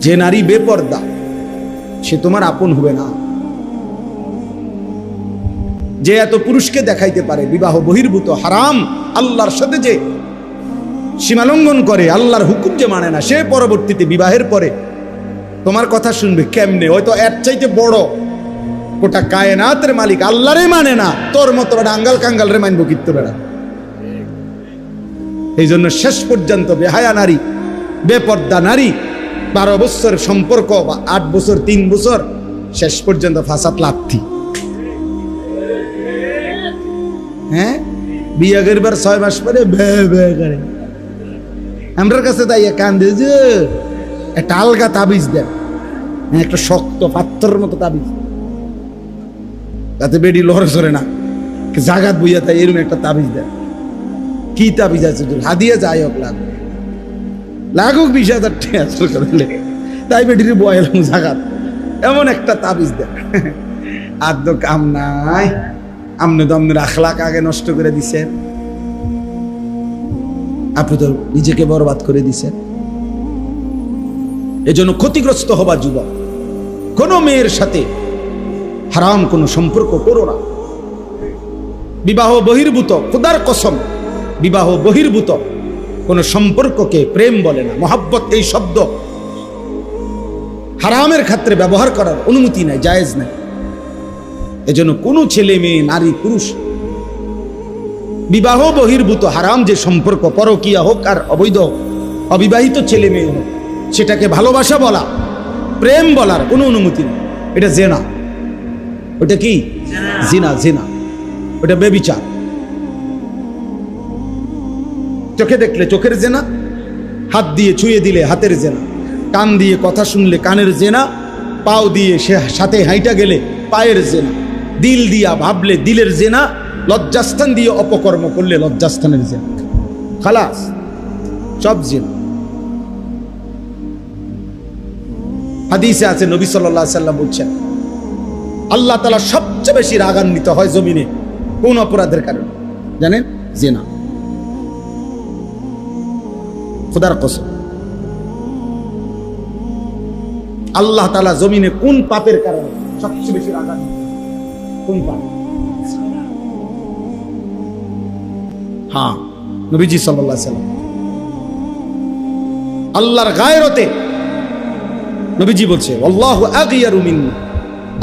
যে নারী বেপর্দা সে তোমার আপন হবে না। যে এত পুরুষকে দেখাইতে পারে বিবাহ বহির্ভূত হারাম আল্লাহর সাথে যে সীমালঙ্ঘন করে, আল্লাহর হুকুম যে মানে না, সে পরবর্তীতে বিবাহের পরে তোমার কথা শুনবে কেমনে? হয়তো এর চাইতে বড় গোটা কায়নাতের মালিক আল্লাহরে মানে না, তোর মতো আঙ্গাল কাঙ্গাল রে মানবো কিত্ত বেড়া। এই জন্য শেষ পর্যন্ত বেহায়া নারী, বেপর্দা নারী 12 বছর সম্পর্ক বা 8 বছর 3 বছর শেষ পর্যন্ত ফাসাদ লাথি। হ্যাঁ, বিয়ে করবার 6 মাস পরে করে আমার কাছে তাই কান্দে যে একটা আলগা তাবিজ দেন, একটা শক্ত পাথর মতো তাবিজ, তাতে বেডি লড়ে সরে না, জাগাত বইয়া তাই এরকম একটা তাবিজ দেন। কি তাবিজ আছে? হাদিয়ে যাই হোক লাগুক 20,000 টাকা তাই বেডির বয়ালাম জাগাত, এমন একটা তাবিজ দেন। আর তো কাম নাই, আমনে তো আপনার আখলাক আগে নষ্ট করে দিছেন, আপনি তো নিজেকে বরবাদ করে দিছেন। এজন্য ক্ষতিগ্রস্ত হবা যুবক, কোন মেয়ের সাথে হারাম কোন সম্পর্ক করো না। বিবাহ বহির্ভূত, খোদার কসম, বিবাহ বহির্ভূত কোন সম্পর্ককে প্রেম বলে না। মহাব্বত এই শব্দ হারামের ক্ষেত্রে ব্যবহার করার অনুমতি নাই, জায়েজ নাই। এজন্য কোনো ছেলে মেয়ে, নারী পুরুষ বিবাহ বহির্ভূত হারাম যে সম্পর্ক, পরকীয়া হোক আর অবৈধ অবিবাহিত ছেলে মেয়ে হোক, সেটাকে ভালোবাসা বলা, প্রেম বলার কোনো অনুমতি নেই। এটা জেনা। ওটা কি? জিনা। জিনা ওটা বেবিচার। চোখে দেখলে চোখের জেনা, হাত দিয়ে ছুঁয়ে দিলে হাতের জেনা, কান দিয়ে কথা শুনলে কানের জেনা, পাও দিয়ে সে সাথে হাইটা গেলে পায়ের জেনা, দিল দিয়া ভাবলে দিলের জেনা, লজ্জাস্থান দিয়ে অপকর্ম করলে লজ্জাস্থানের জেনা। খালাস, সব জেনা। হাদিসে আছে, নবী সাল্লাল্লাহু আলাইহি সাল্লাম বলছেন, আল্লাহ তাআলা সবচেয়ে বেশি রাগান্বিত হয় জমিনে কোন অপরাধের কারণে জানেন? জিনা। খোদার কসম, আল্লাহ তাআলা জমিনে কোন পাপের কারণে সবচেয়ে বেশি রাগান্বিত? কোন পাপ? হ্যাঁ, নবীজি সাল্লাল্লাহু আলাইহি সাল্লাম আল্লাহর গায়রতে নবীজি বলছে, আল্লাহু আগিয়ারু মিন্না,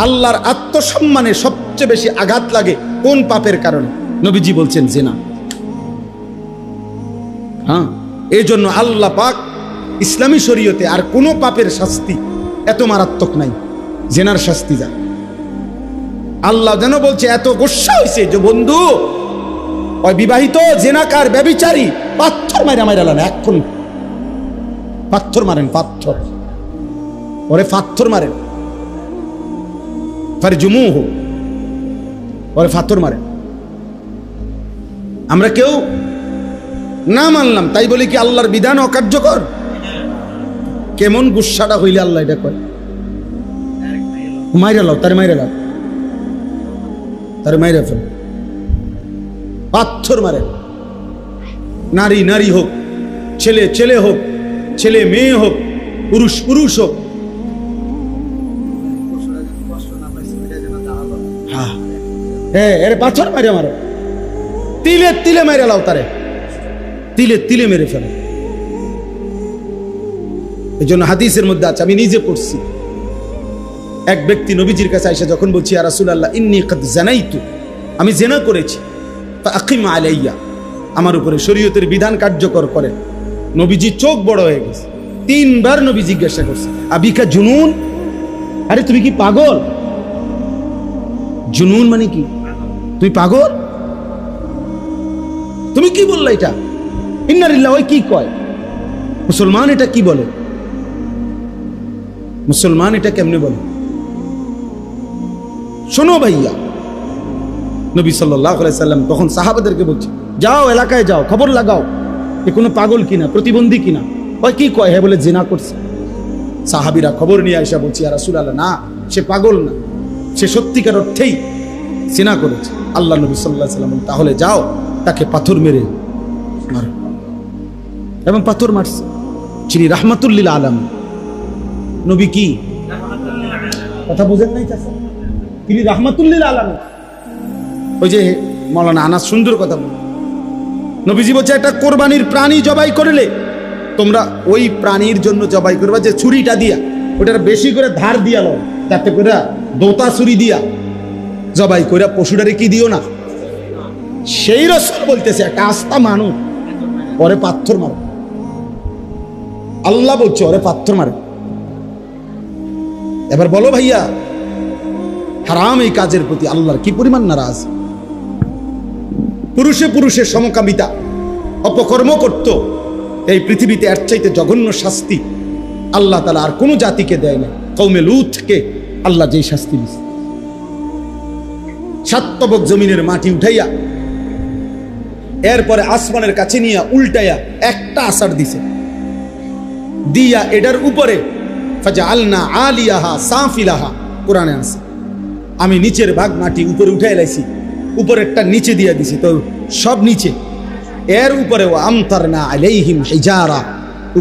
আল্লাহর আত্মসম্মানে সবচেয়ে বেশি আঘাত লাগে কোন পাপের কারণে? নবীজি বলছেন জিনা। হ্যাঁ, এই জন্য আল্লাহ পাক ইসলামী শরীয়তে আর কোনো পাপের শাস্তি এত মারাত্মক নাই, জিনার শাস্তি যা। আল্লাহ যেন বলছে, এত গোস্বা হয়েছে যে বন্ধু ওই বিবাহিত জেনাকার ব্যভিচারী পাথর মাইরা লান, এখন পাথর মারেন, পাথর ওরে পাথর মারেন, ফারজুমুহু, ওরে পাথর মারেন। আমরা কেউ না মানলাম তাই বলি কি আল্লাহর বিধান অকার্যকর? কেমন গুসাটা হইলে আল্লাহ এটা করে? মাইরা লাও, তারে মাইরা লাও, তারে মাইরা ফেল, পাথর মারে। নারী নারী হোক, ছেলে ছেলে হোক, ছেলে মেয়ে হোক, পুরুষ পুরুষ হোক। হ্যাঁ, এর পাথর মারে মারো, তিলে তিলে মেরে লাও, তারে তিলে তিলে মেরে ফেলো। এই জন্য হাদিসের মধ্যে আছে, আমি নিজে পড়ছি, এক ব্যক্তি নবীজির কাছে এসে যখন বলছি, ইয়া রাসূলুল্লাহ ইন্নী কাদ জানাইতু, আমি জেনা করেছি, ফাআকিম আলাইয়া, আমার উপরে শরীয়তের বিধান কার্যকর করেন। নবীজি চোখ বড় হয়ে গেছে, 3 বার নবী জিজ্ঞাসা করছে, আবিকা জুনুন, আরে তুমি কি পাগল? জুনুন মানে কি? তুই পাগল? তুমি কি বললা এটা? ইন্না লিল্লাহি, ওই কি কয়? মুসলমান এটা কি বলে? মুসলমান এটা কেমনে বলে? শোনো ভাইয়া, নবী সাল্লাল্লাহু আলাইহি সাল্লাম তখন সাহাবাদেরকে বলছে, যাও এলাকায় যাও, খবর লাগাও এ কোনো পাগল কিনা, প্রতিবন্ধী কিনা। ওই কি কয়? হ্যাঁ বলে জিনা করছে। সাহাবীরা খবর নিয়ে আইসা বলছি, ইয়া রাসূলুল্লাহ, না, সে পাগল না, সে সত্যিকার অর্থেই জিনা করেছে। আল্লাহ নবী সাল্লাল্লাহু আলাইহি সাল্লাম, তাহলে যাও তাকে পাথর মেরে মারো। এবং পাথর মারছে। যিনি রাহমাতুল লিল আলামিন, নবী কি কথা বুঝেন নাই চাচা? তিনি রাহমাতুল লিল আলামিন। ওই যে মাওলানা আনাস সুন্দর কথা বলে, নবীজি বলছে একটা কোরবানির প্রাণী জবাই করলে তোমরা ওই প্রাণীর জন্য জবাই করবা যে ছুরিটা দিয়া, ওটার বেশি করে ধার দিয়া লো, যাতে করে দোতা ছুরি দিয়া জবাই করে পশুটারে কি দিও না। সেই রাসূল বলতেছে একটা আস্থা মানুষ ওরে পাথর মারো, আল্লাহ বলছে ওরে পাথর মারে। এবার বলো ভাইয়া, হারাম এই কাজের প্রতি আল্লাহর কি পরিমাণ নারাজ। পুরুষে পুরুষে সমকামিতা অপকর্ম করত, এই পৃথিবীতে এর চাইতে জঘন্য শাস্তি আল্লাহ তাআলা আর কোন জাতিকে দেয় না। কওমে লূতকে আল্লাহ যেই শাস্তি দিয়েছে, 7 তবক জমিনের মাটি উঠাইয়া এরপরে আসমানের কাছে নিয়ে উল্টাইয়া একটা আসার দিছে, দিয়া এটার উপরে ফাজআলনা আলিয়াহা সাফিলাহা, কোরআনে আছে আমি নিচের ভাগ মাটি উপরে উঠাই লাইছি, উপরেরটা নিচে দিয়া দিছি, তো সব নিচে। এর উপরে ও আমতারনা আলাইহিম হিজারা,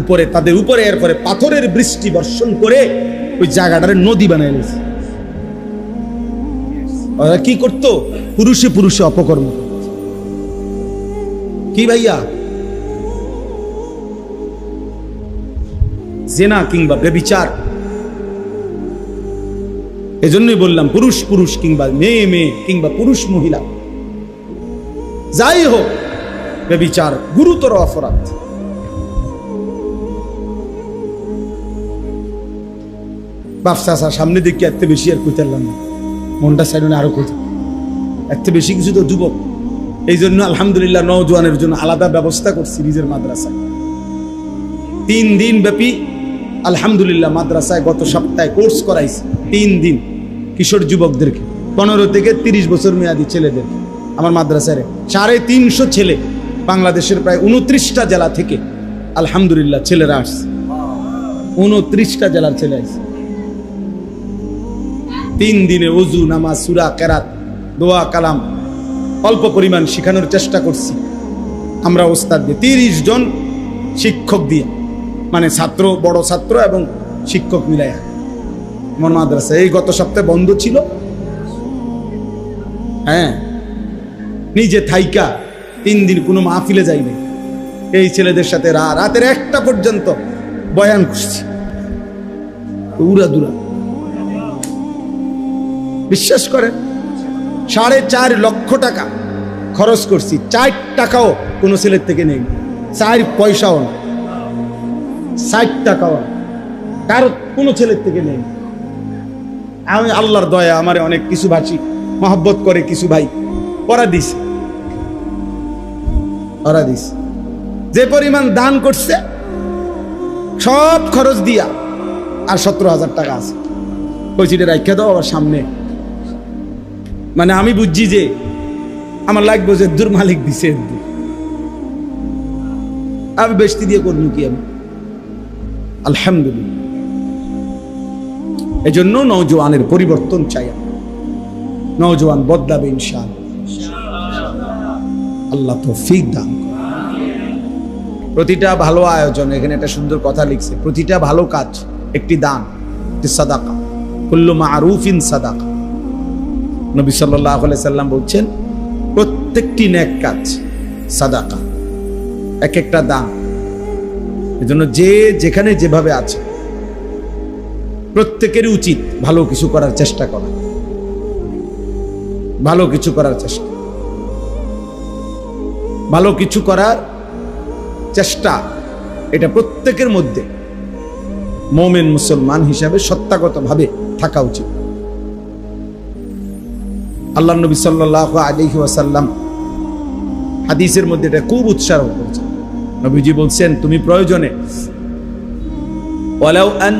উপরে তাদের উপরে এরপরে পাথরের বৃষ্টি বর্ষণ করে ওই জায়গাটারে নদী বানাই লাইছে। ওরা কি করতো? পুরুষে পুরুষে অপকর্ম। কি ভাইয়া? জেনা কিংবা ব্যভিচার। এজন্যই বললাম পুরুষ পুরুষ কিংবা মেয়ে মেয়ে কিংবা পুরুষ মহিলা যাই হোক, ব্যভিচার গুরুতর অপরাধ। বাপসা সামনে দেখি এত বেশি আর কইতারলাম না, মনটা সাইডে আরো কইতে এত বেশি কিছু তো যুবক। এই জন্য আলহামদুলিল্লাহ নওজোয়ানের জন্য আলাদা ব্যবস্থা করছি নিজের মাদ্রাসায়। 3 দিন ব্যাপী আলহামদুলিল্লাহ মাদ্রাসায় গত সপ্তাহে কোর্স করাইছি। 3 দিন কিশোর যুবকদেরকে, 15 থেকে 30 বছর মেয়াদী ছেলেদের আমার মাদ্রাসায় 350 ছেলে, বাংলাদেশের প্রায় 29টা জেলা থেকে আলহামদুলিল্লাহ ছেলেরা আসছে। 29টা জেলার ছেলে আসছে। 3 দিনে ওযু, নামাজ, সূরা, কেরাত, দোয়া, কালাম অল্প পরিমাণ শেখানোর চেষ্টা করছি আমরা ওস্তাদ দিয়ে, 30 জন শিক্ষক দিয়ে, মানে ছাত্র, বড় ছাত্র এবং শিক্ষক মিলাইয়া আমার মাদ্রাসা। এই গত সপ্তাহে বন্ধ ছিল, হ্যাঁ, নিজে থাইকা 3 দিন কোনো মাহফিলে যাইনি। এই ছেলেদের সাথে রাতের 1টা পর্যন্ত বয়ান করছি, উড়া দুরা। বিশ্বাস করেন 4.5 লক্ষ টাকা খরচ করছি, 4 টাকাও কোনো ছেলের থেকে নেই, 4 পয়সাও না, 60 টাকাও না, কারো কোনো ছেলের থেকে নেই। আমি আল্লাহর দয়া আমারে অনেক কিছু ভাষী মহব্বত করে কিছু ভাই ওরা দিস, যে পরিমাণ দান করছে সব খরচ দিয়া আর 17,000 টাকা আছে। ওই চিঠি রাখা দাও আবার সামনে, মানে আমি বুঝছি যে আমার লাগবে যে দূর মালিক দিছে, আমি বেশি দিয়ে করবো কি আমি। আলহামদুলিল্লাহ, এই জন্য নওজোয়ানের পরিবর্তন চাই। নওজোয়ান বদলাবে ইনশাআল্লাহ, আল্লাহ তৌফিক দান। প্রতিটা ভালো আয়োজন, এখানে একটা সুন্দর কথা লিখছে, প্রতিটা ভালো কাজ একটি দান, একটি সাদাকা। কুল্লু মারুফিন সাদাকা। নবী সাল্লাল্লাহু আলাইহি সাল্লাম বলছেন প্রত্যেকটি নেক কাজ সাদাকা, এক একটা দান। এজন্য যে যেখানে যেভাবে আছে প্রত্যেকেরই উচিত ভালো কিছু করার চেষ্টা করা, ভালো কিছু করার চেষ্টা, ভালো কিছু করার চেষ্টা। এটা প্রত্যেকের মধ্যে মুমিন মুসলমান হিসাবে সত্তাগতভাবে থাকা উচিত। আল্লাহর নবী সাল্লাল্লাহু আলাইহি ওয়াসাল্লাম হাদিসের মধ্যে এটা খুব উৎসাহ করেছেন। নবীজি বলছেন তুমি প্রয়োজনে ওয়ালাউ আন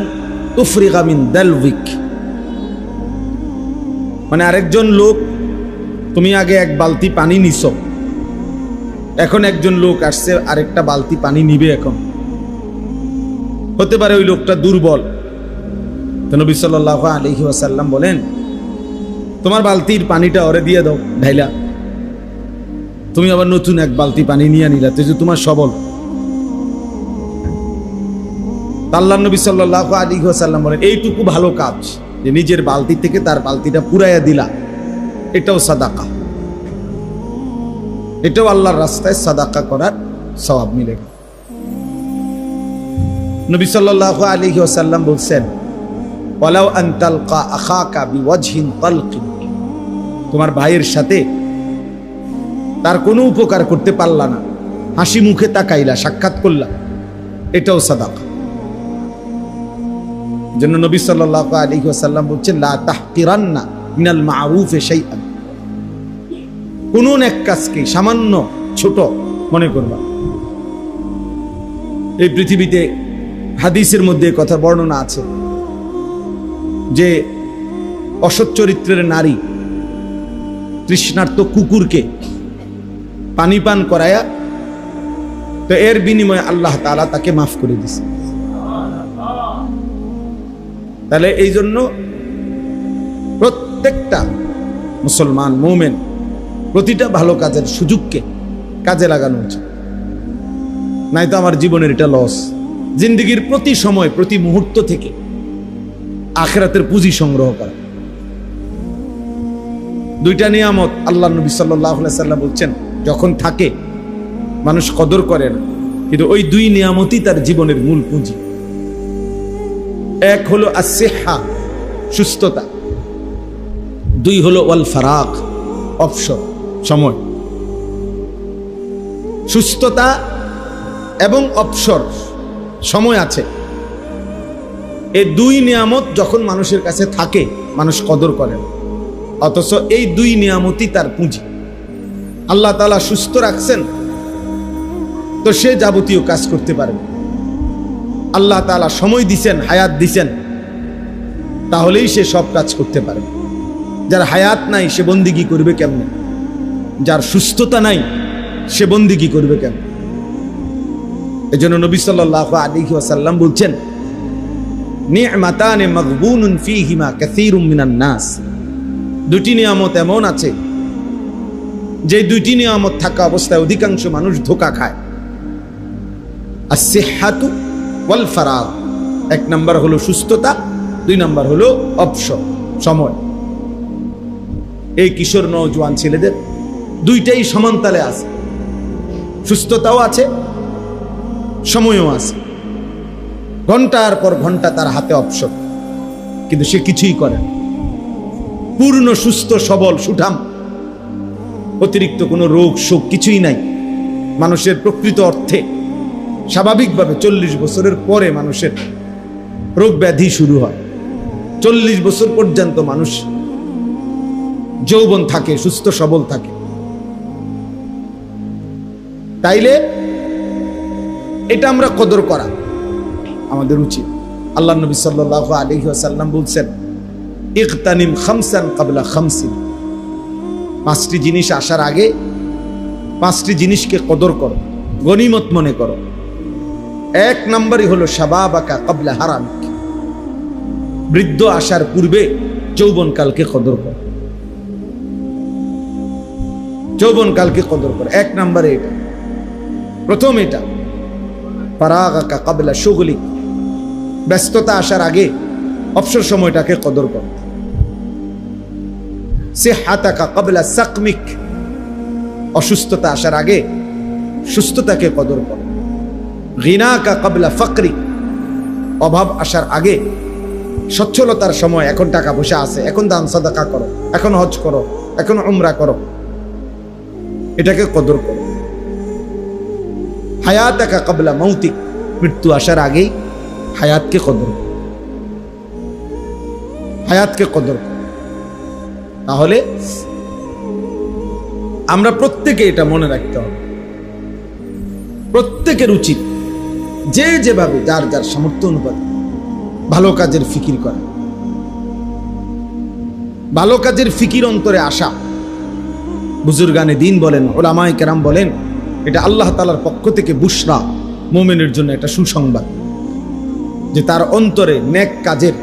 তুফরিগা মিন দালউইক, মানে আরেকজন লোক, তুমি আগে 1 বালতি পানি নিছো, এখন একজন লোক আসছে আরেকটা বালতি পানি নিবে, এখন হতে পারে ওই লোকটা দুর্বল। তো নবী সাল্লাল্লাহু আলাইহি ওয়াসাল্লাম বলেন তোমার বালতির পানিটা ওরে দিয়ে দাও ঢাইলা, তুমি আবার নতুন 1 বালতি পানি নিয়ে নিলা, তো যে তোমার সবল। আল্লাহ নবী সাল্লাল্লাহু আলাইহি ওয়াসাল্লাম বলেন, এইটুকু ভালো কাজ যে নিজের বালতি থেকে তার বালতিটা পুরাইয়া দিলা, এটাও সাদাকা, এটাও আল্লাহর রাস্তায় সাদাকা করার সওয়াব মিলে। নবী সাল্লাল্লাহু আলাইহি ওয়াসাল্লাম বলছেন, ওয়ালাউ আন তালকা আখাকা বিওয়াজহিন তালকিন, তোমার ভাইয়ের সাথে তার কোনো উপকার করতে পারলা না, হাসি মুখে তাকাইলা, সাক্ষাৎ করলা, এটাও সাদাকা। জন্য নবী সাল্লাল্লাহু আলাইহি ওয়াসাল্লাম বলছেন, লা তাহকিরান্না মিনাল মারুফি শাইআন, কোন এক কাজকে সামান্য ছোট মনে করবা। এই পৃথিবীতে হাদিসের মধ্যে কথা বর্ণনা আছে যে অসৎ চরিত্রের নারী তৃষ্ণার্ত কুকুরকে পানি পান করায়া, তো এর বিনিময়ে আল্লাহ তাআলা তাকে মাফ করে দিয়েছে। তাহলে এই জন্য প্রত্যেকটা মুসলমান মুমিন প্রতিটা ভালো কাজের সুযোগকে কাজে লাগানো উচিত, নাই তো আমার জীবনের এটা লস। জিন্দেগির প্রতি সময় প্রতি মুহূর্ত থেকে আখিরাতের পুঁজি সংগ্রহ করা। দুইটা নিয়ামত আল্লাহ নবী সাল্লাল্লাহু আলাইহি ওয়াসাল্লাম বলছেন, যখন থাকে মানুষ কদর করে না, কিন্তু ওই দুই নিয়ামতই তার জীবনের মূল পুঁজি। এক হলো আসিহা, সুস্থতা, দুই হলো ওয়াল ফারাগ, অবসর, সময়। সুস্থতা এবং অবসর, সময় আছে, এই দুই নিয়ামত যখন মানুষের কাছে থাকে মানুষ কদর করে না, অথচ এই দুই নিয়ামতই তার পুঁজি। আল্লাহ তাআলা সুস্থ রাখছেন তো সে যাবতীয় কাজ করতে পারবে। আল্লাহ তাআলা সময় দিছেন, হায়াত দিছেন, তাহলেই সে সব কাজ করতে পারবে। যার হায়াত নাই সে বন্দিগি করবে কেমনে? যার সুস্থতা নাই সে বন্দিগি করবে কেমনে? এজন্য নবী সাল্লাল্লাহু আলাইহি ওয়াসাল্লাম বলছেন, নি'মাতানে মাগবুনুন ফীহিমা কাসীরুম মিনান নাস, দুটি নিয়ামত এমন আছে যে দুইটি নিয়ামত থাকা অবস্থায় অধিকাংশ মানুষ ধোঁকা খায়। আসিহাতু ওয়াল ফারাগ, এক নাম্বার হলো সুস্থতা, দুই নাম্বার হলো অবসর, সময়। এই কিশোর নওজোয়ান ছেলেদের দুইটাই সমানতালে আছে, সুস্থতাও আছে, সময়ও আছে। ঘন্টার পর ঘন্টা তার হাতে অবসর, কিন্তু সে কিছুই করে না। পূর্ণ সুস্থ সবল সুঠাম, অতিরিক্ত কোনো রোগ শোক কিছুই নাই। মানুষের প্রকৃত অর্থে স্বাভাবিকভাবে 40 বছরের পরে মানুষের রোগ ব্যাধি শুরু হয়। 40 বছর পর্যন্ত মানুষ যৌবন থাকে, সুস্থ সবল থাকে। তাইলে এটা আমরা কদর করা আমাদের উচিত। আল্লাহ নবী সাল্লাল্লাহু আলাইহি ওয়াসাল্লাম বলছেন, ইগতানিম খামসান ক্বাবলা খামসিন, পাঁচটি জিনিস আসার আগে পাঁচটি জিনিসকে কদর করো, গনিমত মনে করো। এক নম্বরই হলো শাবাবাকা ক্বাবলা হারামিক, বৃদ্ধ আসার পূর্বে যৌবনকালকে কদর করো, যৌবনকালকে কদর করো। এক নম্বরে এটা, প্রথম এটা। ফারাগাকা ক্বাবলা শুগলিক, ব্যস্ততা আসার আগে অবসর সময়টাকে কদর করো। সিহহাতাকা ক্বাবলা সাকমিক, অসুস্থতা আসার আগে সুস্থতাকে কদর করো। গিনাকা ক্বাবলা ফাকরিক, অভাব আসার আগে সচ্ছলতার সময়, এখন টাকা পয়সা আছে, এখন দান সাদাকা করো, এখন হজ করো, এখন উমরা করো, এটাকে কদর করো। হায়াতাকা ক্বাবলা মৌতিক, মৃত্যু আসার আগেই হায়াতকে কদর করো, হায়াতকে কদর করো। তাহলে আমরা প্রত্যেকে এটা মনে রাখতে হবে। প্রত্যেকের উচিত যে যেভাবে যার যার সামর্থ্য অনুপাতে ভালো কাজের ফিকির করা, ভালো কাজের ফিকির অন্তরে আসা। বুজুর্গানে দিন বলেন, উলামায়ে কেরাম বলেন, এটা আল্লাহ তাআলার পক্ষ থেকে বুশরা, মুমিনের জন্য একটা সুসংবাদ, যে তার অন্তরে নেক কাজের,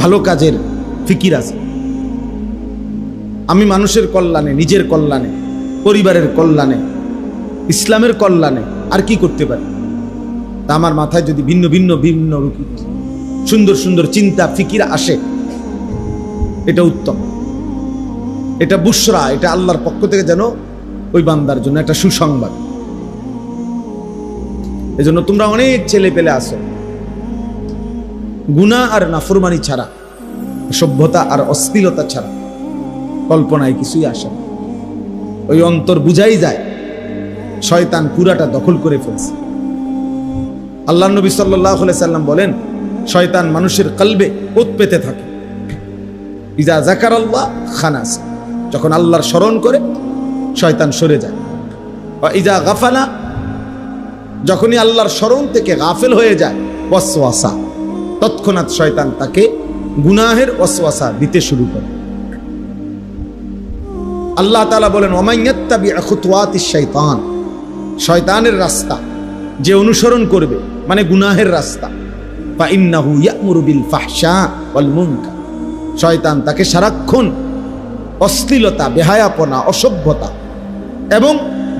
ভালো কাজের ফিকির আছে। আমি মানুষের কল্যাণে, নিজের কল্যাণে, পরিবারের কল্যাণে, ইসলামের কল্যাণে আর কি করতে পারি? তা আমার মাথায় যদি ভিন্ন ভিন্ন ভিন্ন সুন্দর সুন্দর চিন্তা ফিকির আসে, এটা উত্তম, এটা বুশরা, এটা আল্লাহর পক্ষ থেকে যেন ওই বান্দার জন্য একটা সুসংবাদ। এজন্য তোমরা অনেক ছেলে পেলে আসো, গুনাহ আর নাফরমানি ছাড়া, সভ্যতা আর অশ্লীলতা ছাড়া কল্পনায় কিছুই আসে না। ওই অন্তর বুঝাই যায় শয়তান পুরাটা দখল করে ফেলছে। আল্লাহ নবী সাল্লাল্লাহু আলাইহি সাল্লাম বলেন, শয়তান মানুষের কলবে ওত পেতে থাকে। ইজা যাকারাল্লাহ খানাস, যখন আল্লাহর স্মরণ করে শয়তান সরে যায়। ইজা গাফালা, যখনই আল্লাহর স্মরণ থেকে গাফেল হয়ে যায়, ওয়াসওয়াসা, তৎক্ষণাৎ শয়তান তাকে গুনাহের ওয়াসওয়াসা দিতে শুরু করে। আল্লাহ তাআলা বলেন, ওমান ইয়াত্তাবি খুতুওয়াতিশ শাইতান, শয়তানের রাস্তা যে অনুসরণ করবে, মানে গুনাহের রাস্তা, ফা ইন্নাহু ইয়া'মুরু বিল ফাহশা ওয়াল মুনকার, শয়তান তাকে সারাক্ষণ অশ্লীলতা, বেহায়াপনা, অসভ্যতা এবং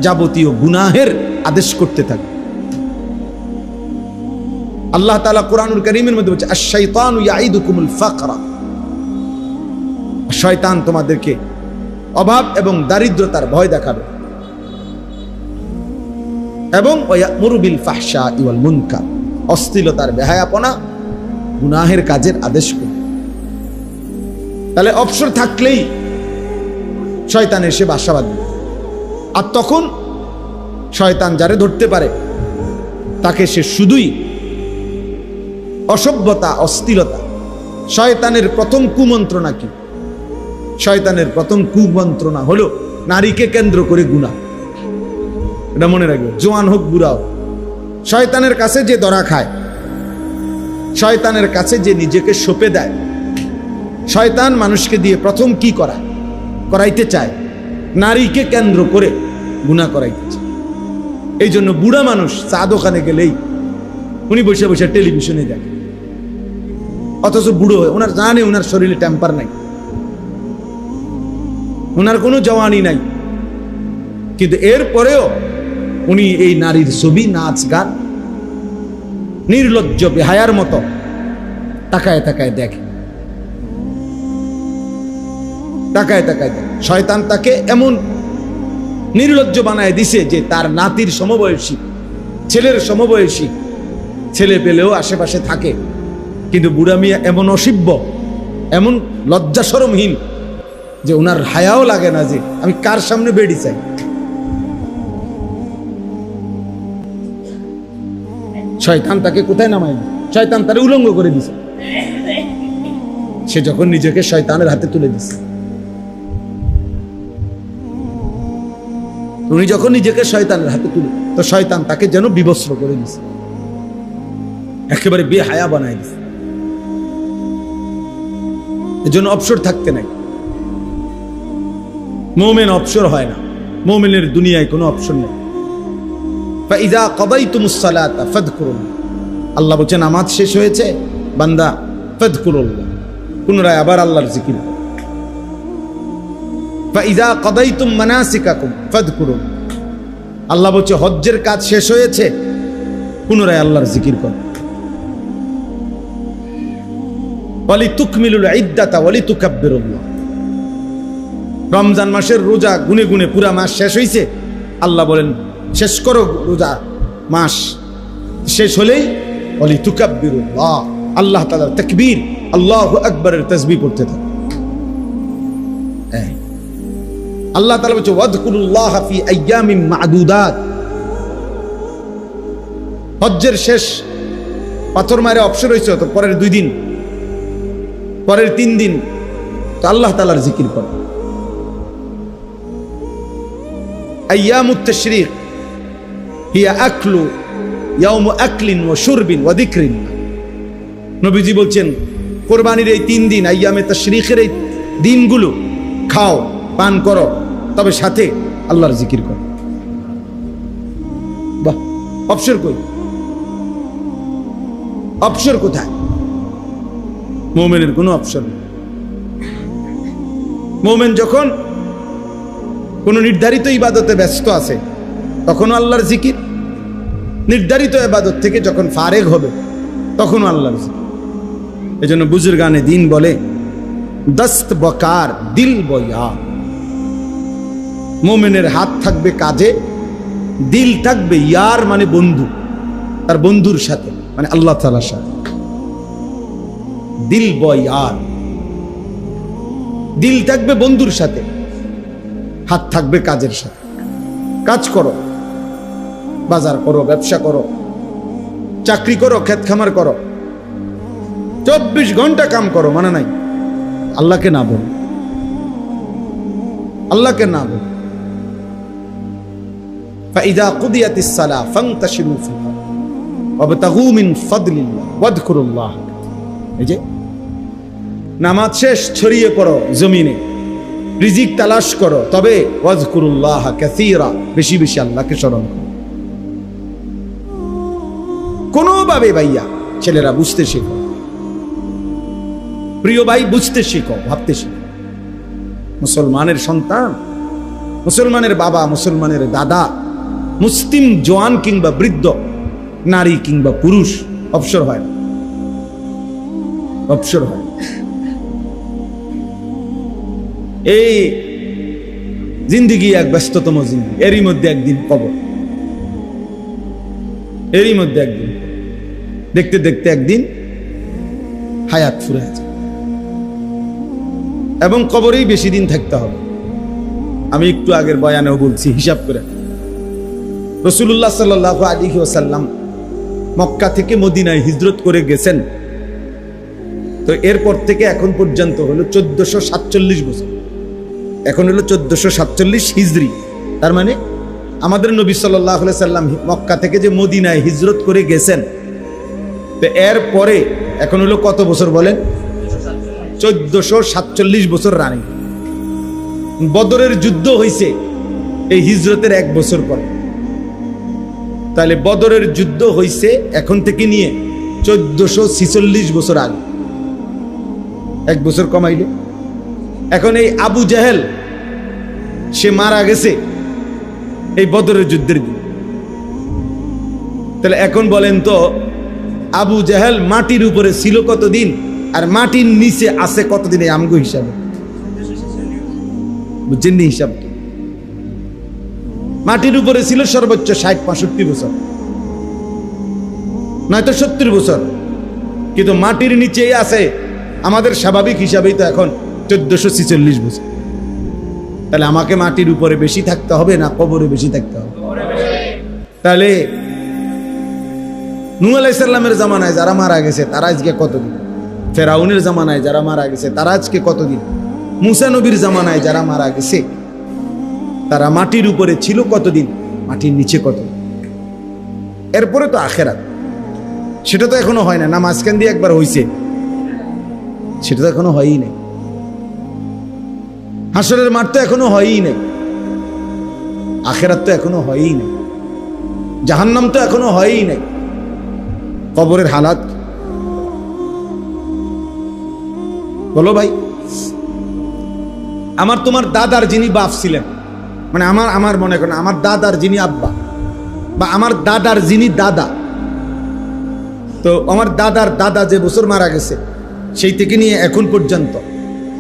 যাবতীয় গুনাহের আদেশ করতে থাকে। আল্লাহ তাআলা কুরআনুল কারীমের মধ্যে বলছে, আশ-শাইতানু ইয়াঈদুকুমুল ফাকরা, শয়তান তোমাদেরকে অভাব এবং দারিদ্রতার ভয় দেখাবে, এবং ওয়া'মুরু বিল ফাহশা ওয়াল মুনকার, অশ্লীলতার, বেহায়াপনা, গুনাহের কাজের আদেশ করবে। তাহলে অবসর থাকলেই শয়তান এসে বাসা বাঁধবে। আর তখন শয়তান যারে ধরতে পারে তাকে সে শুধুই অসভ্যতা, অশ্লীলতা। শয়তানের প্রথম কুমন্ত্রণা কি? শয়তানের প্রথম কুমন্ত্রণা হলো নারীকে কেন্দ্র করে গুনাহ। এটা মনে রাখবে, জোয়ান হোক বুড়া হোক, শয়তানের কাছে যে ধরা খায়, শয়তানের কাছে যে নিজেকে সঁপে দেয়, শয়তান মানুষকে দিয়ে প্রথম কি করাইতে চায়? নারীকে কেন্দ্র করে গুনাহ করাইতে চায়। এই জন্য বুড়া মানুষ চা দোকানে গেলেই উনি বসে বসে টেলিভিশনে দেখে, অথচ বুড়ো হয়ে ওনার জানে ওনার শরীরে টেম্পার নাই, ওনার কোনো জওয়ানি নাই, কিন্তু এরপরেও উনি এই নারীর ছবি, নাচ, গান নির্লজ্জ বেহায়ার মতো তাকায় তাকায় দেখে, তাকায় তাকায় দেখে। শয়তান তাকে এমন নির্লজ্জ বানায় দিছে যে তার নাতির সমবয়সী, ছেলের সমবয়সী ছেলে পেলেও আশেপাশে থাকে, কিন্তু বুড়া মিয়া এমন অসভ্য, এমন লজ্জা শরমহীন যে ওনার হায়াও লাগে না যে আমি কার সামনে বেড়ি চাই। শয়তান তাকে কোথায় নামায়? শয়তান তারে উলঙ্গ করে দিছে। সে যখন নিজেকে শয়তানের হাতে তুলে দিছে, উনি যখন নিজেকে শয়তানের হাতে তুলে, তো শয়তান তাকে যেন বিবস্ত্র করে দিছে, একেবারে বেহায়া বানায় দিছে। এজন্য অবসর থাকতে নাই। মুমিন অবসর হয় না, মুমিনের দুনিয়ায় কোনো অবসর নেই। ফাইযা কাদাইতুমুস সালাতা ফাযকুরুল্লাহ, আল্লাহ বলেন নামাজ শেষ হয়েছে বান্দা, ফাযকুরুল্লাহ, পুনরায় আবার আল্লাহর জিকির। ফাইযা কাদাইতুম মানাসিকাকুম ফাযকুরুল্লাহ, আল্লাহ বলেন হজ্জের কাজ শেষ হয়েছে, পুনরায় আল্লাহর জিকির করো। ওয়ালিতুকমিলুল ইদ্দাতা ওয়ালিতুকাব্বিরুল্লাহ, রমজান মাসের রোজা গুনে গুনে পুরা মাস শেষ হয়েছে, আল্লাহ বলেন শেষ করো রোজা মাস, শেষ হলেই ওয়ালিতুকাব্বিরুল্লাহ, আল্লাহ তাআলার তাকবীর, আল্লাহু আকবারের তাসবিহ পড়তে থাকো। আল্লাহ তাআলা বলেন ওয়াযকুরুল্লাহ ফি আইয়ামিন মা'দুদাত, হজ্জের শেষ পাথর মারে অবসর হয়েছে, তো পরের 2 দিন, পরের 3 দিন তো আল্লাহ তাআলার জিকির করো। আইয়ামুত তাশরীক হিয়া আকলু ইয়াউমু আকলিন ওয়া শুরবিন ওয়া যিকরিন, নবীজি বলছেন কুরবানির এই 3 দিন, আইয়ামে তাশরীকের এই দিনগুলো খাও, পান করো, তবে সাথে আল্লাহর জিকির করো। বাহ, অবসর কই? অবসর কোথায়? মুমিনের কোনো অবসর নেই। মুমিন যখন কোন নির্ধারিত ইবাদতে ব্যস্ত আছে তখনও আল্লাহর জিকির, নির্ধারিত ইবাদত থেকে যখন ফারেগ হবে তখন আল্লাহ। এজন্য বুজুর্গানে দিন বলে দস্ত বকার দিল বয়া, মোমেনের হাত থাকবে কাজে, দিল থাকবে ইয়ার মানে বন্ধু, তার বন্ধুর সাথে মানে আল্লাহ তাআলার সাথে। দিল বয়ার, দিল থাকবে বন্ধুর সাথে, হাত থাকবে কাজের সাথে। কাজ করো, বাজার করো, ব্যবসা করো, চাকরি করো, ক্ষেত খামার করো, 24 ঘন্টা কাম করো, মানে নাই আল্লাহকে না বল, আল্লাহকে না বল। فإذا قضيت الصلاة فانتشروا في الأرض وابتغوا من فضل الله واذكروا الله। এই যে নামাজ শেষ, ছড়িয়ে পড়ো জমিনে, রিজিক তালাশ করো, তবে ওয়াজকুরুল্লাহ কাসীরা, বেশি বেশি আল্লাহকে স্মরণ করো। কোনোভাবে ভাইয়া ছেলেরা বুঝতে শেখো, প্রিয় ভাই বুঝতে শেখো, ভাবতে শেখো। মুসলমানের সন্তান, মুসলমানের বাবা, মুসলমানের দাদা, মুসলিম জওয়ান কিংবা বৃদ্ধ, নারী কিংবা পুরুষ অবসর হয় না, অবসর হয়। এই জিন্দিগি এক ব্যস্ততম জিন্দিগি, এরই মধ্যে একদিন কবর, এরই মধ্যে একদিন, দেখতে দেখতে একদিন হায়াত ফুরে আছে, এবং কবরেই বেশি দিন থাকতে হবে। আমি একটু আগের বয়ানেও বলছি, হিসাব করে রাসূলুল্লাহ সাল্লাল্লাহু আলাইহি ওয়াসাল্লাম মক্কা থেকে মদিনায় হিজরত করে গেছেন, তো এরপর থেকে এখন পর্যন্ত হলো 1447 বছর। এখন হলো 1447 হিজরি, তার মানে আমাদের নবী সাল্লাল্লাহু আলাইহি সাল্লাম মক্কা থেকে যে মদিনায় হিজরত করে গেছেন, তো এর পরে এখন হলো কত বছর বলেন? 1447 বছর রানিং। বদরের যুদ্ধ হয়েছে এই হিজরতের 1 বছর পরে, তাহলে বদরের যুদ্ধ হয়েছে এখন থেকে নিয়ে 1446 বছর আগে, 1 বছর কমাইলে। এখন এই আবু জাহেল সে মারা গেছে এই বদরের যুদ্ধের দিন, তাহলে এখন বলেন তো আবু জাহেল মাটির উপরে ছিল কতদিন আর মাটির নিচে আছে কতদিন? এই আমগো হিসাবে বুঝছেন নি হিসাব? মাটির উপরে ছিল সর্বোচ্চ 60-65 বছর, নয়তো 70 বছর, কিন্তু মাটির নিচেই আছে আমাদের স্বাভাবিক হিসাবেই তো এখন 1446 বছর। তাহলে আমাকে মাটির উপরে বেশি থাকতে হবে না কবরে বেশি থাকতে হবে? তাহলে নূহ আলাইহিস সালামের জামানায় যারা মারা গেছে তারা আজকে কতদিন? ফেরাউনের জামানায় যারা মারা গেছে তারা আজকে কতদিন? মুসা নবীর জামানায় যারা মারা গেছে তারা মাটির উপরে ছিল কতদিন, মাটির নিচে কতদিন। এরপরে তো আখেরাত, সেটা তো এখনো হয় না, না মাঝখান দিয়ে একবার হইছে, সেটা তো এখনো হয়ই নাই। হাসরের মাঠ তো এখনো হয়ই নাই, আখেরাত তো এখনো হয়ই নাই, জাহান্নাম তো এখনো হয়ই নাই। কবরের হালাত বলো ভাই। আমার তোমার দাদার যিনি বাপ ছিলেন, মানে আমার মনে করেন আমার দাদার যিনি আব্বা, বা আমার দাদার যিনি দাদা, তো আমার দাদার দাদা যে বছর মারা গেছে সেই থেকে নিয়ে এখন পর্যন্ত,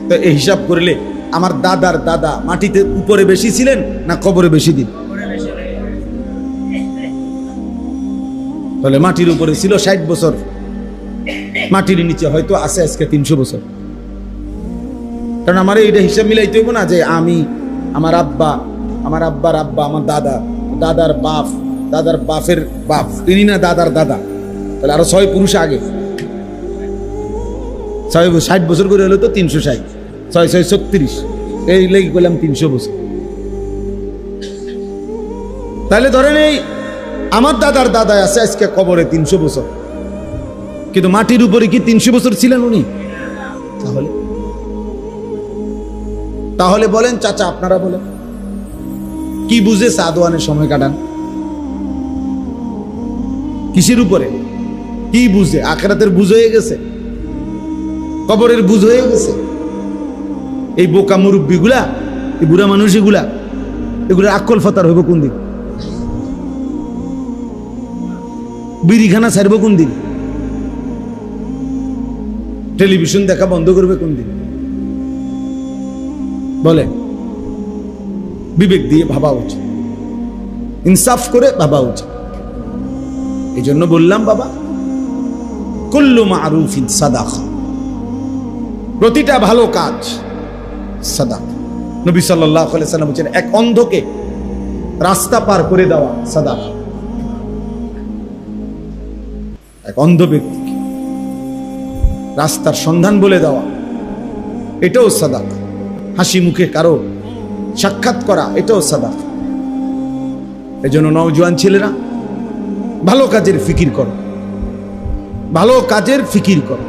তো এই হিসাব করলে আমার দাদার দাদা মাটিতে উপরে বেশি ছিলেন না কবরে বেশি দিন? তাহলে মাটির উপরে ছিল 60 বছর, মাটির নিচে হয়তো আছে আজকে 300 বছর। কারণ আমার এইটা হিসাব মিলাইতে হইব না যে আমি, আমার আব্বা, আমার আব্বার আব্বা, আমার দাদা, দাদার বাপ, দাদার বাপের বাপ, ইনি না দাদার দাদা, তাহলে আরো 6 পুরুষ আগে। 60 বছর করে হলো তো 360, 6 6 36, এই লেগে গেলাম 300 বছর। তাহলে ধরেন এই আমার দাদার দাদা আছে আজকে কবরে 300 বছর, কিন্তু মাটির উপরে কি 300 বছর ছিলেন উনি? তাহলে বলেন চাচা, আপনারা বলেন কি বুঝে সাদওয়ানের সময় কাটান? কিসের উপরে? কি বুঝে? আখিরাতের বুঝ হয়ে গেছে, কবরের বুঝ হয়ে গেছে। এই বোকা মুরব্বী গুলা, এই বুড়া মানুষ এগুলা, এগুলো আকল ফতার হইব কোন দিন? বিড়িখানা ছাড়বো কোন দিন? টেলিভিশন দেখা বন্ধ করবে কোন দিন? বলে বিবেক দিয়ে ভাবা উচিত, ইনসাফ করে ভাবা উচিত। এই জন্য বললাম বাবা, কুল্লু মারুফিন সাদাকা, প্রতিটা ভালো কাজ সাদাকা। নবী সাল্লাল্লাহু আলাইহি ওয়াসাল্লাম বলেন, এক অন্ধকে রাস্তা পার করে দেওয়া সাদাকা। এক অন্ধ ব্যক্তিকে রাস্তার সন্ধান বলে দেওয়া, এটাও সাদাকা। হাসি মুখে কারো সাক্ষাৎ করা, এটাও সাদাকা। এজন্য নওজোয়ান ছেলেরা ভালো কাজের ফিকির করো, ভালো কাজের ফিকির করো।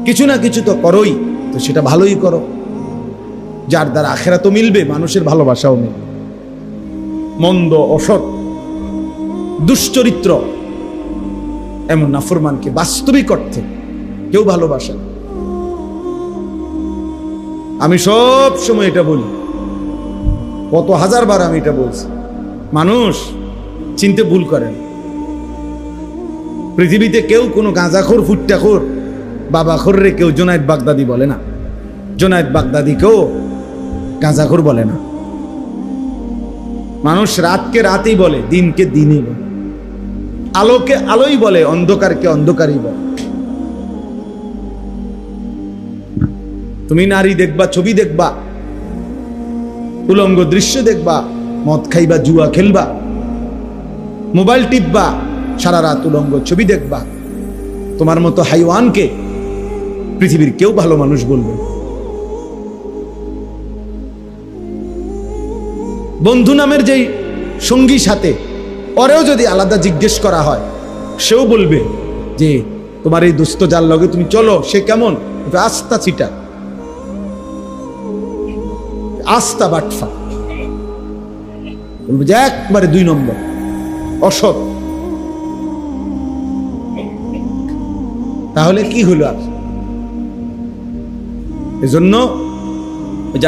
কিছু না কিছু তো করোই, তো সেটা ভালোই করো, যার দ্বারা আখিরাতও মিলবে, মানুষের ভালোবাসাও মিলবে। মন্দ, অসৎ, দুশ্চরিত্র এমন নাফরমানকে বাস্তবিক অর্থে কেউ ভালোবাসে না। আমি সব সময় এটা বলি, কত হাজারবার আমি এটা বলছি, মানুষ চিনতে ভুল করেন। পৃথিবীতে কেউ কোনো গাঁজাখোর, ফুট্টাখোর, বাবাখোর রে কেউ জোনায়েদ বাগদাদি বলে না। জোনায়েদ বাগদাদি কেউ গাঁজাখোর বলে না। মানুষ রাতকে রাতই বলে, দিনকে দিনই বলে, আলোকে আলোই বলে, অন্ধকারকে অন্ধকারই বলে। তুমি নারী দেখবা, ছবি দেখবা, উলঙ্গ দৃশ্য দেখবা, মদ খাইবা, জুয়া খেলবা, মোবাইল টিপবা, সারা রাত উলঙ্গ ছবি দেখবা। তোমার মতো হাইওয়ানকে পৃথিবীর কেউ ভালো মানুষ বলবে। বন্ধু নামের যেই সঙ্গী সাথে, ওরেও যদি আলাদা জিজ্ঞেস করা হয়, সেও বলবে যে তোমার এই দোস্ত যার লগে তুমি চলো, সে কেমন? আস্তা চিটা, আস্তা বাটফা, বলবে যে একবারে 2 নম্বর, অসৎ। তাহলে কি হলো? আর এজন্য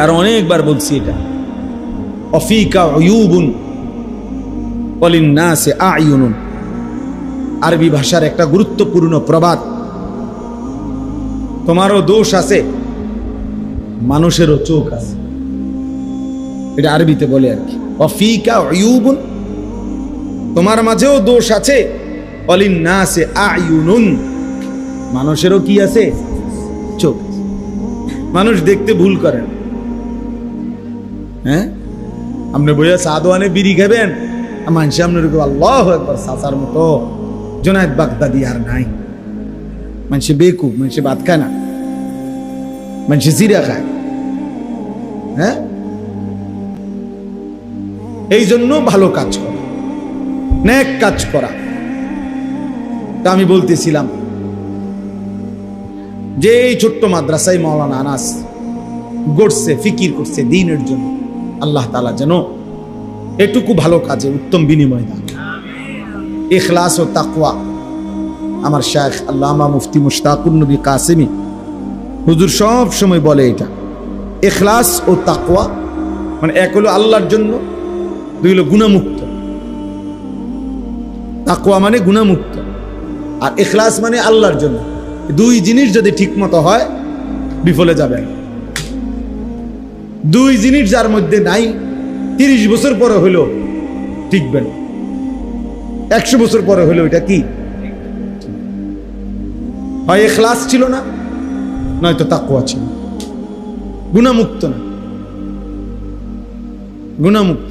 আরো অনেকবার বলছি, এটা অফিকা উয়ুবুন ওয়ালিন্নাসি আ'য়ুনুন, আরবি ভাষার একটা গুরুত্বপূর্ণ প্রবাদ। তোমারও দোষ আছে, মানুষেরও চোখ আছে। এটা আরবিতে বলে আর কি, অফিকা উয়ুবুন, তোমার মাঝেও দোষ আছে, ওয়ালিন্নাসি আ'য়ুনুন, মানুষেরও কি আছে? চোখ। মানুষ দেখতে ভুল করেন। হ্যাঁ, আপনি বইয়া সাদওয়ানে বিড়ি খাবেন, মানুষ আপনার আল্লাহু আকবার, সাসার মতো জোনায়েদ বাগদাদি আর নাই। মানুষ বেকুব, মানুষ ভাত খায় না, মানুষ জিরা খায়। হ্যাঁ, এই জন্য ভালো কাজ করা, নেক কাজ করা। তা আমি বলতেছিলাম যে এই ছোট্ট মাদ্রাসায় মাওলানা আনাস গড়ছে, ফিকির করছে দ্বীনের জন্য। আল্লাহ তাআলা যেন এটুকু ভালো কাজে উত্তম বিনিময় দান। ইখলাস ও তাকওয়া, আমার শায়েখ আল্লামা মুফতি মুশতাকুর নবী কাসেমি হুজুর সব সময় বলে, এটা ইখলাস ও তাকওয়া মানে এক হলো আল্লাহর জন্য, 2 হলো গুনাহমুক্ত। তাকওয়া মানে গুনাহমুক্ত, আর ইখলাস মানে আল্লাহর জন্য। 2 জিনিস যদি ঠিক মতো হয়, বিফলে যাবে। 2 জিনিস যার মধ্যে নাই, 30 বছর পরে হলো টিকবে না, 100 বছর পরে হলো এটা কি? হয় ইখলাস ছিল না, নয়তো তাকওয়া ছিল। গুনাহমুক্ত না, গুনাহমুক্ত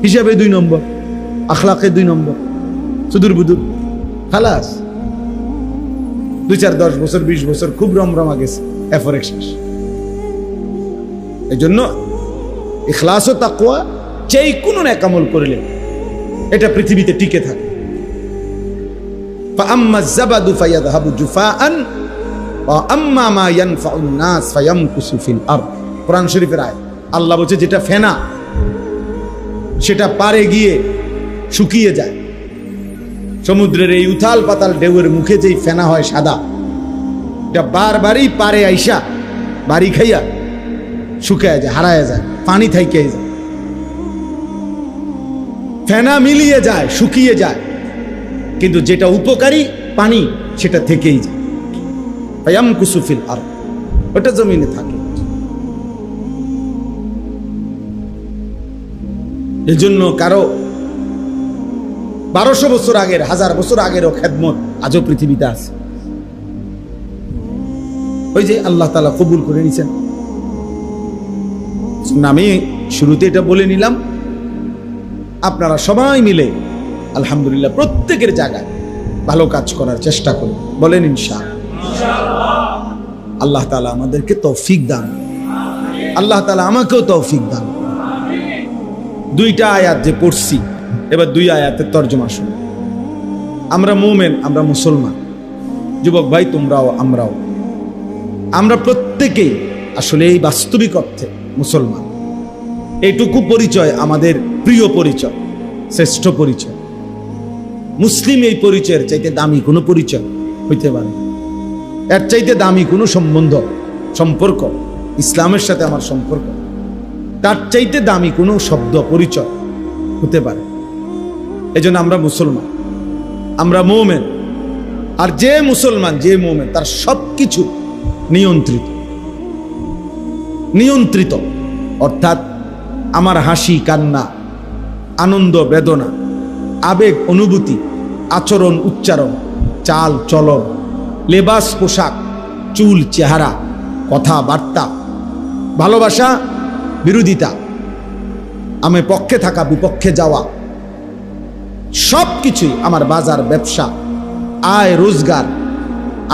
হিসাবে 2 নম্বর, আখলাকে 2 নম্বর, সুদূর বুদুর, খালাস। 2, 4, 10 বছর, 20 বছর খুব রমরমা গেছে, এরপরে শেষ। এই জন্য ইখলাস ও তাকওয়া যেই কোনো নেক আমল করলে এটা পৃথিবীতে টিকে থাকে। ফাআম্মা যাবাদু ফায়াযহাবু জুফাআন ওয়া আম্মা মা ইয়ানফাউন নাস ফায়ামকুসু ফিল আরদ। কোরআন শরীফের আয়াত। আল্লাহ বলছে যেটা ফেনা সেটা পারে গিয়ে শুকিয়ে যায়। সমুদ্রের এই উথাল পাতাল ঢেউয়ের মুখে যেই ফেনা হয় সাদা, এটা বারবারই পারে আইসা বাড়ি খাইয়া শুকায় যায়, হারায় যায়, পানি থাইকে যায়, ফেনা মিলিয়ে যায়, শুকিয়ে যায়। কিন্তু যেটা উপকারী পানি সেটা থেকেই যায়। ফায়ামকুসু ফিল আরদ, ওটা জমিনে থাকে। এজন্য কারো 1200 বছর আগের, 1000 বছর আগেরও খেদমত আজও পৃথিবীতে আছে। ওই যে আল্লাহ তাআলা কবুল করে নিছেন। আমি শুরুতে এটা বলে নিলাম, আপনারা সবাই মিলে আলহামদুলিল্লাহ প্রত্যেকের জায়গায় ভালো কাজ করার চেষ্টা করুন, বলেন ইনশাআল্লাহ। আল্লাহ তাআলা আমাদেরকে তৌফিক দান, আল্লাহ তাআলা আমাকেও তৌফিক দান। দুইটা আয়াত যে পড়ছি, এবার দুই আয়াতের তর্জমা শুনুন। আমরা মুমিন, আমরা মুসলমান, যুবক ভাই তোমরাও আমরাও, আমরা প্রত্যেকেই আসলে এই বাস্তবিক অর্থে মুসলমান। এইটুকু পরিচয় আমাদের প্রিয় পরিচয়, শ্রেষ্ঠ পরিচয়। মুসলিম এই পরিচয়ের চাইতে দামি কোনো পরিচয় হইতে পারে, এর চাইতে দামি কোনো সম্পর্ক ইসলামের সাথে আমার সম্পর্ক, তার চাইতে দামি কোনো শব্দ পরিচয় হতে পারে। এজন্য আমরা মুসলমান, আমরা মুমিন। আর যে মুসলমান, যে মুমিন, তার সবকিছু নিয়ন্ত্রিত। অর্থাৎ আমার হাসি কান্না, আনন্দ বেদনা, আবেগ অনুভূতি, আচরণ উচ্চারণ, চাল চলন, লেবাস পোশাক, চুল চেহারা, কথাবার্তা, ভালোবাসা বিরোধিতা, আমি পক্ষে থাকা বিপক্ষে যাওয়া, সব কিছুই আমার বাজার ব্যবসা, আয় রোজগার,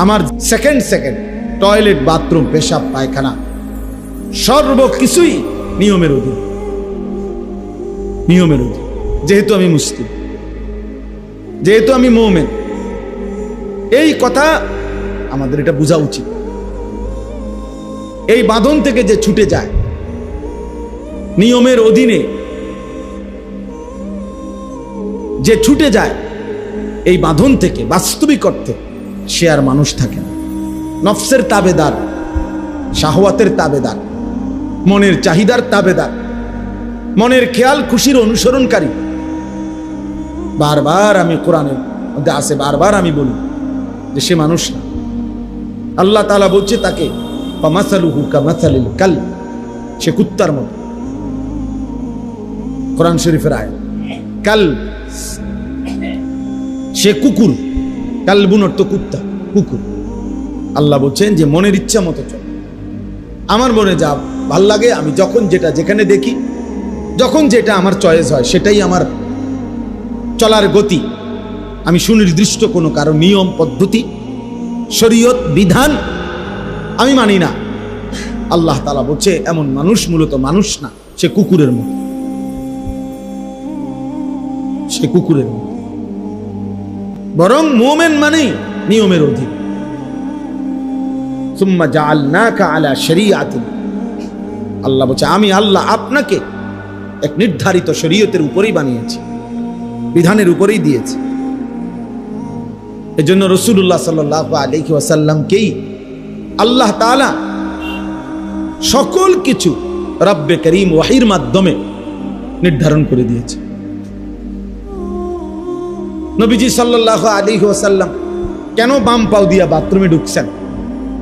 আমার সেকেন্ড টয়লেট বাথরুম পেশাব পায়খানা, সর্বকিছুই নিয়মের অধীন। যেহেতু আমি মুসলিম, যেহেতু আমি মুমিন, এই কথা আমাদের এটা বোঝা উচিত। এই বাঁধন থেকে যে ছুটে যায়, নিয়মের অধীনে যে ছুটে যায়, এই বাঁধন থেকে বাস্তবিক অর্থে সে আর মানুষ থাকে না। নফসের তাবেদার, শাহওয়াতের তাবেদার, মনের চাহিদার তাবেদার, মনের খেয়াল খুশির অনুসরণকারী। বারবার আমি কোরআনের মধ্যে আছে, বারবার আমি বলি যে সে মানুষ না। আল্লাহ তাআলা বলছে তাকে ফামাসালুহু কামাসালিল কালব, সে কুত্তার মতো। কোরআন শরীফের আয়াত, কালব সে কুকুর, কালবুন অর্থ কুত্তা, কুকুর। আল্লাহ বলছেন যে মনের ইচ্ছা মতো চল, আমার মনে যা ভাল লাগে, আমি যখন যেটা যেখানে দেখি, যখন যেটা আমার চয়েস হয়, সেটাই আমার চলার গতি। আমি সুনির্দিষ্ট কোনো কারো নিয়ম পদ্ধতি শরীয়ত বিধান আমি মানি না। আল্লাহ তাআলা বলছে এমন মানুষ মূলত মানুষ না, সে কুকুরের মতো, সে কুকুরের মতো। বরং মুমিন মানে নিয়মের অধীন। সুম্মা জাআলনাকা আলা শরীআতিন, আল্লাহ বলছে আমি আল্লাহ আপনাকে এক নির্ধারিত শরীয়তের উপরেই বানিয়েছি, বিধানের উপরেই দিয়েছি। এজন্য রাসূলুল্লাহ সাল্লাল্লাহু আলাইহি ওয়াসাল্লামকেই আল্লাহ তাআলা সকল কিছু রব্বে করিম ওয়াহির মাধ্যমে নির্ধারণ করে দিয়েছে। নবীজি সাল্লাল্লাহু আলাইহি ওয়াসাল্লাম কেন বাম পাও দিয়া বাথরুমে ঢুকছেন,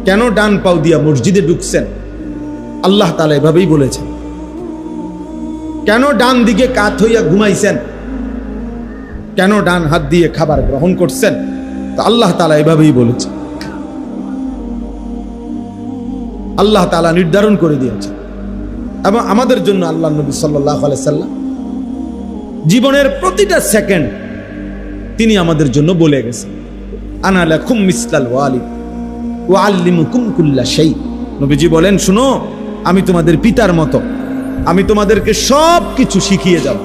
কেন ডান পাও দিয়া মসজিদে ঢুকছেন, আল্লাহ তাআলা এভাবেই বলেছেন। কেন ডান দিকে কাত হইয়া ঘুমাইছেন, কেন ডান হাত দিয়ে খাবার গ্রহণ করছেন, তো আল্লাহ তাআলা এভাবেই বলেছেন। আল্লাহ তাআলা নির্ধারণ করে দিয়েছে। এবং আমাদের জন্য আল্লাহ নবী সাল্লাল্লাহু আলাইহি সাল্লাম জীবনের প্রতিটা সেকেন্ড তিনি আমাদের জন্য বলে গেছেন, আনা লাকুম মিসলাল ওয়ালিদ ওয়া আল্লিমুকুম কুল্লা শাই। নবীজি বলেন, শুনো, আমি তোমাদের পিতার মতো, আমি তোমাদেরকে সব কিছু শিখিয়ে যাব।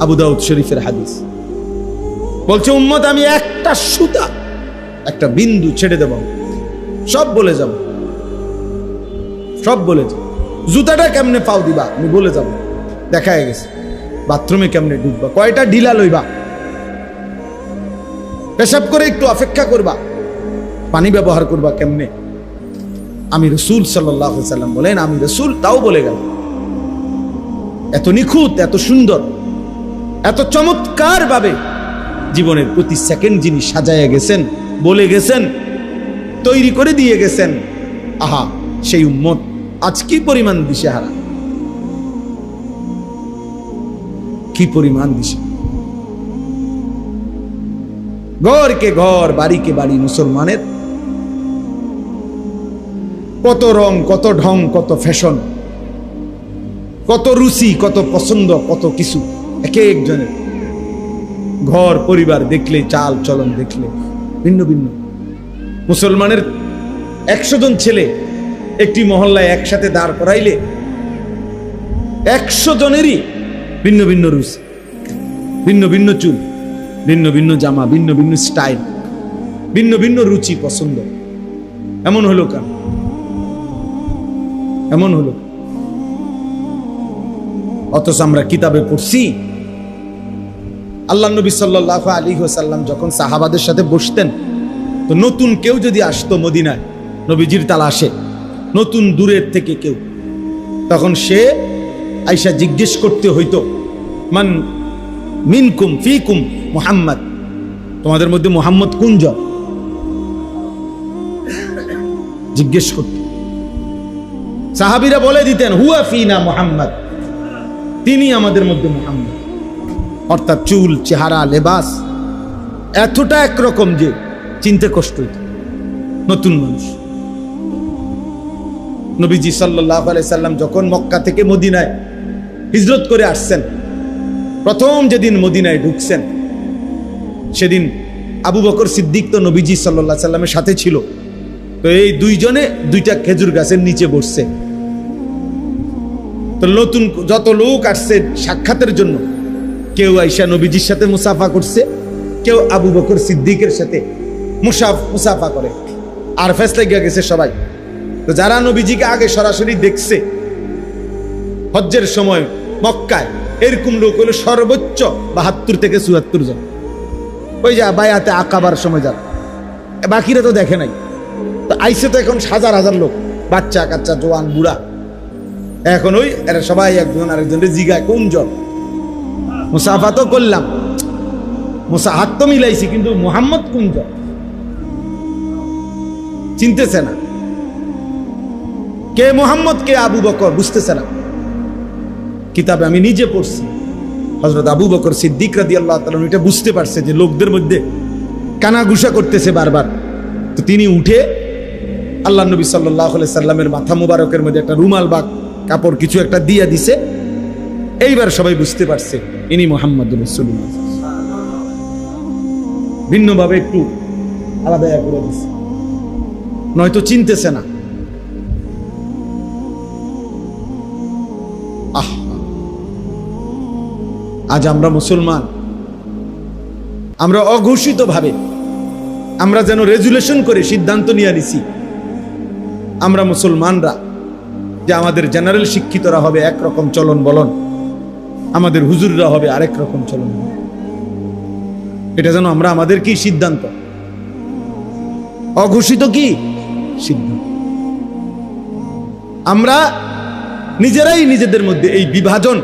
আবু দাউদ শরীফের হাদিস। বলছে উম্মত, আমি একটা সুতা, একটা বিন্দু ছেড়ে দেব, সব বলে যাব, সব বলে যাব। জুতাটা কেমনে পাও দিবা আমি বলে যাব, দেখা গেছে। বাথরুমে কেমনে ঢুকবা, কয়টা ঢিলা লইবা, পেশাব করে একটু অপেক্ষা করবা, পানি ব্যবহার করবা কেমনে, আমি রাসূল সাল্লাল্লাহু আলাইহি সাল্লাম বলেন, আমি রাসূল তাও বলে গেল। এত নিখুঁত, এত সুন্দর, এত চমৎকার ভাবে জীবনের প্রতি সেকেন্ড যিনি সাজায়া গেছেন, বলে গেছেন, তৈরি করে দিয়ে গেছেন, আহা সেই উম্মত আজ কি পরিমাণ দিশেহারা, কি পরিমাণ দিশে। ঘরকে ঘর, বাড়িকে বাড়ি মুসলমানের কত রং, কত ঢং, কত ফ্যাশন, কত রুচি, কত পছন্দ, কত কিছু এক একজনের ঘর পরিবার দেখলে, চাল চলন দেখলে ভিন্ন ভিন্ন। মুসলমানের 100 জন ছেলে একটি মহল্লায় একসাথে দাঁড় করাইলে 100 জনেরই ভিন্ন ভিন্ন রুচি, ভিন্ন ভিন্ন চুল, ভিন্ন ভিন্ন জামা, ভিন্ন ভিন্ন স্টাইল, ভিন্ন ভিন্ন রুচি পছন্দ। এমন হলো কেন? এমন হলো অথচ আমরা কিতাবে পড়ছি আল্লাহ নবী সাল্লাল্লাহু আলাইহি ওয়াসাল্লাম যখন সাহাবাদের সাথে বসতেন, তো নতুন কেউ যদি আসতো মদিনায়, নবীজির তালাশে, নতুন দূরের থেকে কেউ, তখন সে আয়েশা জিজ্ঞেস করতে হইতো, মান মিনকুম ফিকুম মুহাম্মদ, তোমাদের মধ্যে মুহাম্মদ কোনজন? জিজ্ঞেস করতে। সাহাবীরা বলে দিতেন, হুয়া ফিনা মুহাম্মদ, তিনি আমাদের মধ্যে মুহাম্মদ। অর্থাৎ চুল, চেহারা, লেবাস এতটা একরকম যে চিনতে কষ্ট হইত। নতুন মানুষ। নবীজি সাল্লাল্লাহু আলাইহি সাল্লাম যখন মক্কা থেকে মদিনায় হিজরত করে আসছেন, প্রথম যেদিন মদিনায় ঢুকছেন, সেদিন আবু বকর সিদ্দিক তো নবীজি সাল্লাল্লাহু আলাইহি সাল্লামের সাথে ছিল। তো এই দুইজনে দুইটা খেজুর গাছের নিচে বসছে। তো নতুন যত লোক আসছে সাক্ষাতের জন্য, কেউ আয়েশা নবীজির সাথে মুসাফা করছে, কেউ আবু বকর সিদ্দিকের সাথে মুসাফা করে, আর ফেস লাগিয়া গেছে সবাই। তো যারা নবীজিকে আগে সরাসরি দেখছে হজ্জের সময় মক্কায়, এরকম লোক হলো সর্বোচ্চ 72 থেকে 74 জন। ওই যা বায়াতে আকাবার সময় যারা, বাকিরা তো দেখে নাই। তো আইসে তো এখন হাজার হাজার লোক, বাচ্চা কাচ্চা, জোয়ান, বুড়া। এখন ওই এরা সবাই একজন আরেকজনের জিগায় কোনজন। মুসাফা তো করলাম, হাত তো মিলাইছি, কিন্তু মুহাম্মদ কোনজন চিনতেছে না। কে মুহাম্মদ, কে আবু বকর বুঝতেছে না। কিতাবে আমি নিজে পড়ছি, হযরত আবু বকর সিদ্দিক রাদিয়াল্লাহু তাআলা এটা বুঝতে পারছে যে লোকদের মধ্যে কানাঘুষা করতেছে বারবার। তো তিনি উঠে আল্লাহ নবী সাল্লাল্লাহু আলাইহি সাল্লামের মাথা মুবারকের মধ্যে একটা রুমাল বা কাপড় কিছু একটা দিয়া দিছে। এইবার সবাই বুঝতে পারছে ইনি মুহাম্মদুর রাসূলুল্লাহ। ভিন্নভাবে একটু আলাদা করে দিছে, নয়তো চিনতেছে না। আজ আমরা মুসলমান, আমরা অঘোষিত ভাবে আমরা যেন রেজুলেশন করে সিদ্ধান্ত নিয়ে নিছি, আমরা মুসলমানরা যে আমাদের জেনারেল শিক্ষিতরা হবে একরকম চলন বলন, আমাদের হুজুররা হবে আরেক রকম চলন বলন। এটা যেন আমরা আমাদের কি সিদ্ধান্ত, অঘোষিত কি সিদ্ধান্ত। আমরা নিজেরাই নিজেদের মধ্যে এই বিভাজন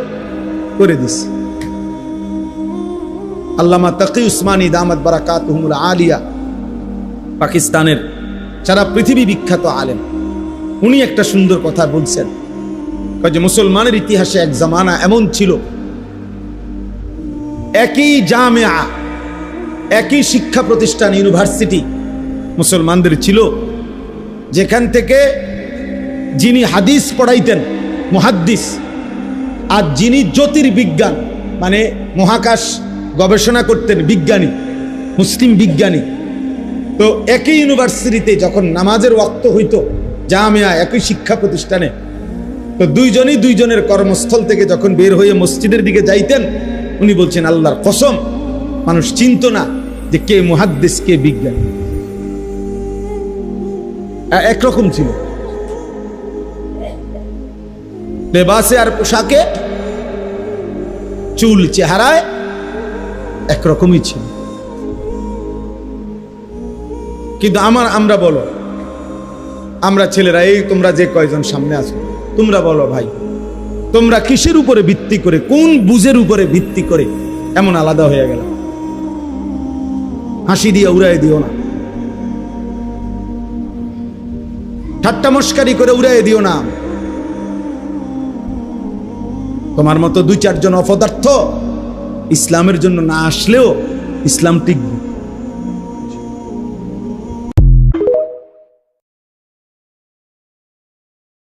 করে দিছি। আল্লামা তাকি উসমানী দামাত বারাকাতুহুল আলিয়া, পাকিস্তানের সারা পৃথিবী বিখ্যাত আলেম, উনি একটা সুন্দর কথা বলছেন যে মুসলমানের ইতিহাসে এক জামানা এমন ছিল, একই জামিয়া, একই শিক্ষা প্রতিষ্ঠান, ইউনিভার্সিটি মুসলমানদের ছিল, যেখান থেকে যিনি হাদিস পড়াইতেন মুহাদ্দিস, আর যিনি জ্যোতির্বিজ্ঞান মানে মহাকাশ গবেষণা করতেন বিজ্ঞানী, মুসলিম বিজ্ঞানী। তো একই ইউনিভার্সিটিতে যখন নামাজের ওয়াক্ত হইতো, জামিয়া একই শিক্ষা প্রতিষ্ঠানে, তো দুইজনই দুইজনের কর্মস্থল থেকে যখন বের হয়ে মসজিদের দিকে যাইতেন, উনি বলছেন আল্লাহর কসম মানুষ চিনত না যে কে মুহাদ্দিস কে বিজ্ঞানী, একরকম ছিল। লেবাসে আর পোশাকে, চুল চেহারায় একরকমই ছিল। কিন্তু আমরা বলো, আমরা ছেলেরা, এই তোমরা যে কয়জন সামনে আছো, তোমরা বলো ভাই, তোমরা কিসের উপরে ভিত্তি করে, কোন বুঝের উপরে ভিত্তি করে এমন আলাদা হয়ে গেল? হাসি দিয়ে উড়াই দিও না, ঠাট্টা মস্কারি করে উড়াই দিও না। তোমার মতো দুই চারজন অপদার্থ ইসলামের জন্য না আসলেও ইসলাম টিকবে।